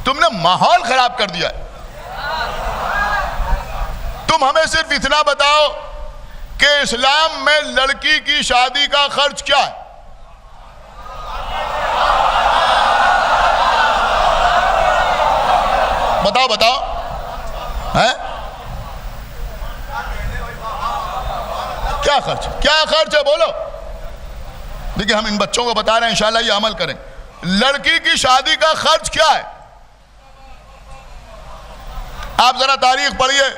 तुमने माहौल खराब कर दिया है। तुम हमें सिर्फ इतना बताओ कि इस्लाम में लड़की की शादी का खर्च क्या है? बताओ बताओ, है क्या खर्च, क्या खर्च है बोलो। देखिए हम इन बच्चों को बता रहे हैं, इंशाल्लाह ये अमल करें। लड़की की शादी का खर्च क्या है? आप जरा तारीख पढ़िए।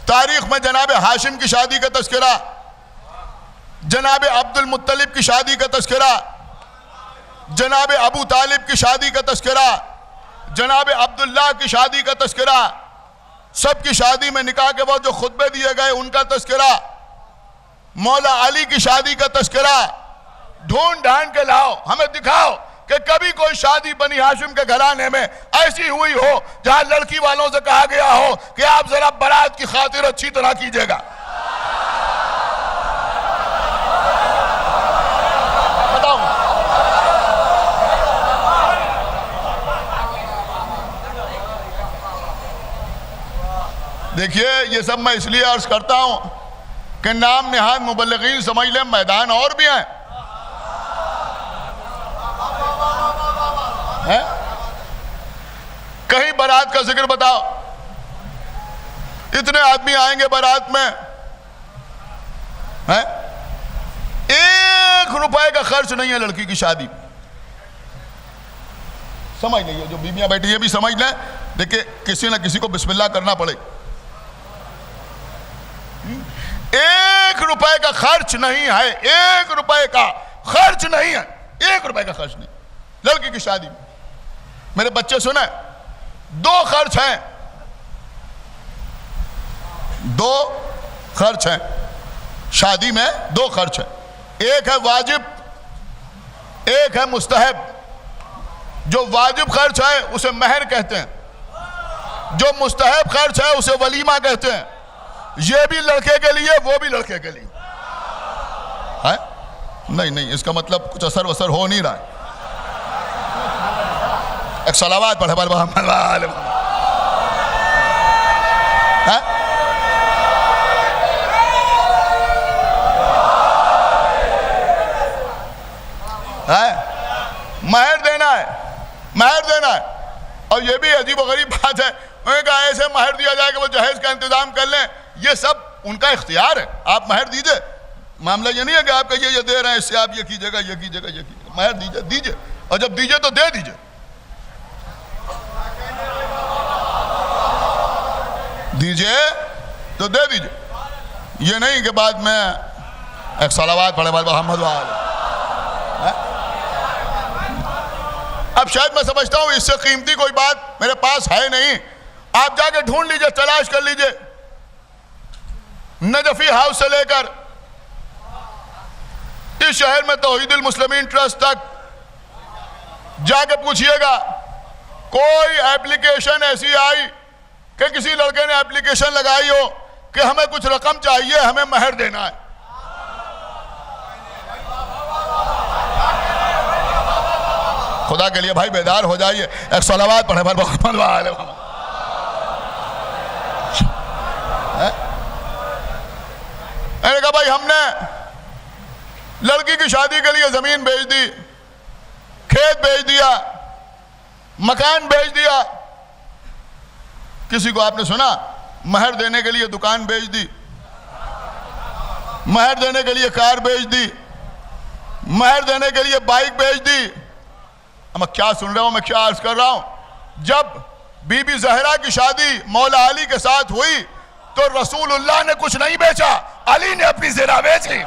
तारीख में जनाब हाशिम की शादी का तस्करा, जनाब अब्दुल मुत्तलिब की शादी का तस्करा, जनाब अबू तालिब की शादी का तस्करा, जनाब अब्दुल्ला की शादी का तस्करा, सबकी शादी में निकाह के बाद जो खुतबे दिए गए उनका तस्करा, मौला अली की शादी का तस्करा। ढूंढ ढांड के लाओ, हमें दिखाओ कि कभी कोई शादी बनी हाशिम के घराने में ऐसी हुई हो जहां लड़की वालों से कहा गया हो कि आप जरा बारात की खातिर अच्छी तरह कीजिएगा। बताओ। देखिए ये सब मैं इसलिए अर्ज करता हूं कि नाम निहाद मुबल्लिगीन समझ लें, मैदान और भी हैं। है? कहीं बारात का जिक्र बताओ, इतने आदमी आएंगे बारात में, है? 1 रुपए का खर्च नहीं है लड़की की शादी। समझ लीजिए, जो बीबियां बैठी है भी समझ लें। देखिए किसी ना किसी को बिस्मिल्लाह करना पड़े। 1 रुपए का खर्च नहीं है, 1 रुपए का खर्च नहीं है, 1 रुपए का खर्च नहीं लड़की की शादी में। मेरे बच्चे सुने, 2 खर्च हैं, 2 खर्च हैं शादी में, 2 खर्च हैं। एक है वाजिब, एक है मुस्तहब। जो वाजिब खर्च है उसे महर कहते हैं, जो मुस्तहब खर्च है उसे वलीमा कहते हैं। ये भी लड़के के लिए, वो भी लड़के के लिए है। नहीं नहीं, इसका मतलब कुछ असर वसर हो नहीं रहा है। एक सलावात पढ़े पर महर देना है, महर देना है। और ये भी अजीब और गरीब बात है, उन्होंने कहा ऐसे महर दिया जाए कि वो जहेज का इंतजाम कर लें। ये सब उनका इख्तियार है, आप महर दीजिए। मामला ये नहीं है कि आप कहिए ये दे रहे हैं, इससे आप ये कीजिएगा, ये कीजिएगा, ये कीजिएगा। महर दीजिए, दीजिए, और जब दीजिए तो दे दीजिए। दीजिए तो दे दीजिए। ये नहीं कि बाद में एक सलावात पढ़े मोहम्मद वाले। अब शायद मैं समझता हूं इससे कीमती कोई बात मेरे पास है नहीं। आप जाके ढूंढ लीजिए, तलाश कर लीजिए, नजफी हाउस से लेकर इस शहर में तौहीदुल मुस्लिमीन ट्रस्ट तक जाके पूछिएगा, कोई एप्लीकेशन ऐसी आई कि किसी लड़के ने एप्लीकेशन लगाई हो कि हमें कुछ रकम चाहिए, हमें महर देना है। खुदा के लिए भाई बेदार हो जाइए। एक सलावात पढ़े पर मोहम्मद वाले। मैंने कहा भाई हमने लड़की की शादी के लिए जमीन बेच दी, खेत बेच दिया, मकान बेच दिया। किसी को आपने सुना महर देने के लिए दुकान बेच दी, महर देने के लिए कार बेच दी, महर देने के लिए बाइक बेच दी। मैं क्या सुन रहा हूं, मैं क्या अर्ज कर रहा हूं। जब बीबी जहरा की शादी मौला अली के साथ हुई तो रसूलुल्लाह ने कुछ नहीं बेचा, अली ने अपनी ज़िरा बेची।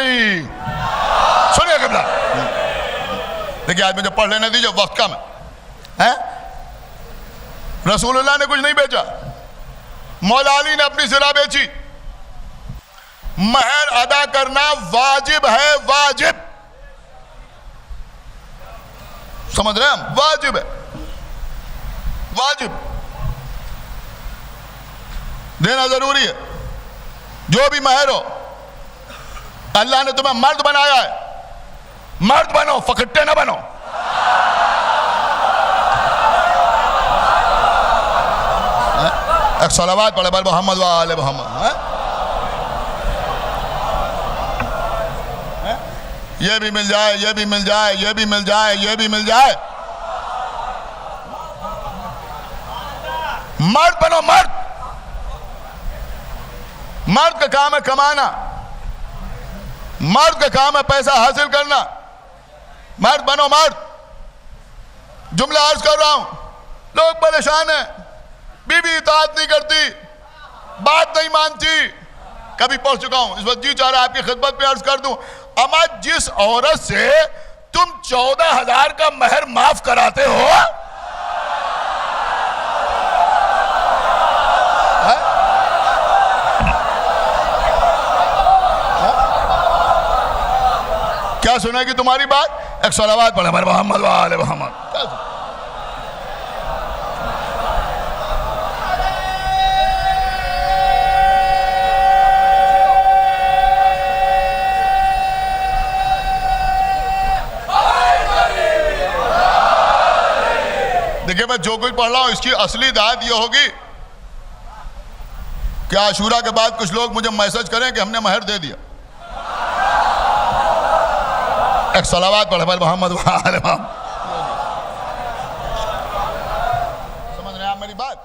अली। सुनिए क़िबला, देखिए आज मुझे पढ़ लेने दीजिए, वक्त कम है। रसूलुल्लाह ने कुछ नहीं बेचा, मौला अली ने अपनी सिरा बेची। महर अदा करना वाजिब है, वाजिब, समझ रहे हैं हम? वाजिब है, वाजिब, देना जरूरी है। जो भी महर हो, अल्लाह ने तुम्हें मर्द बनाया है, मर्द बनो, फकट्टे ना बनो। एक सलावत पढ़े बल मोहम्मद वाले मोहम्मद। ये भी मिल जाए, ये भी मिल जाए, ये भी मिल जाए, ये भी मिल जाए। मर्द बनो, मर्द। मर्द का काम है कमाना, मर्द का काम है पैसा हासिल करना। मर्द बनो, मर्द। जुमला अर्ज कर रहा हूं, लोग परेशान हैं, बीवी इताअत नहीं करती, बात नहीं मानती। कभी पढ़ चुका हूं, इस वक्त जी चाह रहा है आपकी खिदमत में अर्ज कर दूं। अमा जिस औरत से तुम 14,000 का महर माफ कराते हो, क्या सुनेगी तुम्हारी बात? एक सलावत पढ़े हमारे मोहम्मद वाले मोहम्मद। देखिए मैं जो कुछ पढ़ रहा हूं इसकी असली दाद ये होगी कि आशूरा के बाद कुछ लोग मुझे मैसेज करें कि हमने महर दे दिया। एक सलावत पढ़े भाई मोहम्मद वाले मोहम्मद। समझ रहे हैं आप मेरी बात?